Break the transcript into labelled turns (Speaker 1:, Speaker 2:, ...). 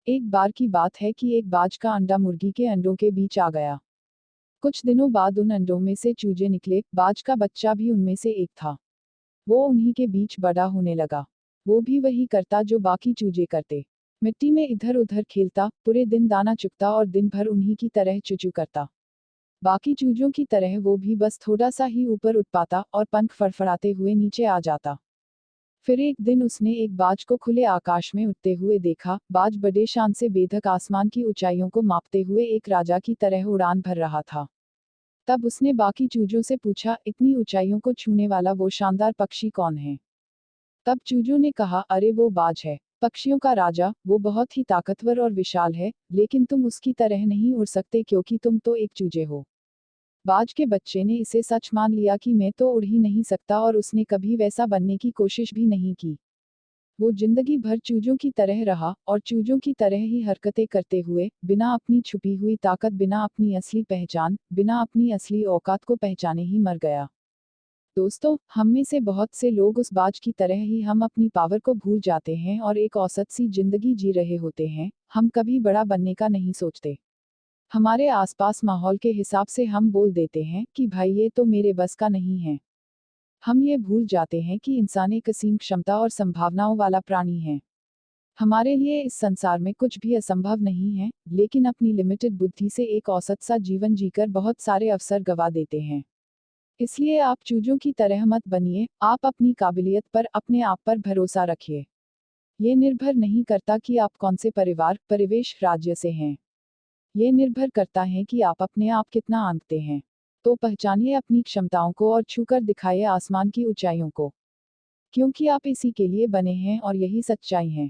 Speaker 1: एक बार की बात है कि एक बाज का अंडा मुर्गी के अंडों के बीच आ गया। कुछ दिनों बाद उन अंडों में से चूजे निकले, बाज का बच्चा भी उनमें से एक था। वो उन्हीं के बीच बड़ा होने लगा। वो भी वही करता जो बाकी चूजे करते। मिट्टी में इधर उधर खेलता, पूरे दिन दाना चुगता और दिन भर उन्हीं की तरह चुचू करता। बाकी चूजों की तरह वो भी बस थोड़ा सा ही ऊपर उठ पाता और पंख फड़फड़ाते हुए नीचे आ जाता। फिर एक दिन उसने एक बाज को खुले आकाश में उड़ते हुए देखा। बाज बड़े शान से बेधक आसमान की ऊंचाइयों को मापते हुए एक राजा की तरह उड़ान भर रहा था। तब उसने बाकी चूजों से पूछा, इतनी ऊंचाइयों को छूने वाला वो शानदार पक्षी कौन है? तब चूजों ने कहा, अरे वो बाज है, पक्षियों का राजा। वो बहुत ही ताकतवर और विशाल है, लेकिन तुम उसकी तरह नहीं उड़ सकते क्योंकि तुम तो एक चूजे हो। बाज के बच्चे ने इसे सच मान लिया कि मैं तो उड़ ही नहीं सकता, और उसने कभी वैसा बनने की कोशिश भी नहीं की। वो जिंदगी भर चूजों की तरह रहा और चूजों की तरह ही हरकतें करते हुए, बिना अपनी छुपी हुई ताकत, बिना अपनी असली पहचान, बिना अपनी असली औकात को पहचाने ही मर गया। दोस्तों, हम में से बहुत से लोग उस बाज की तरह ही हम अपनी पावर को भूल जाते हैं और एक औसत सी जिंदगी जी रहे होते हैं। हम कभी बड़ा बनने का नहीं सोचते। हमारे आसपास माहौल के हिसाब से हम बोल देते हैं कि भाई ये तो मेरे बस का नहीं है। हम ये भूल जाते हैं कि इंसान एक असीम क्षमता और संभावनाओं वाला प्राणी है। हमारे लिए इस संसार में कुछ भी असंभव नहीं है, लेकिन अपनी लिमिटेड बुद्धि से एक औसत सा जीवन जीकर बहुत सारे अवसर गवा देते हैं। इसलिए आप चूजों की तरह मत बनिए, आप अपनी काबिलियत पर, अपने आप पर भरोसा रखिए। ये निर्भर नहीं करता कि आप कौन से परिवार, परिवेश, राज्य से हैं। ये निर्भर करता है कि आप अपने आप कितना आंकते हैं। तो पहचानिए अपनी क्षमताओं को और छूकर दिखाइए आसमान की ऊंचाइयों को। क्योंकि आप इसी के लिए बने हैं और यही सच्चाई है।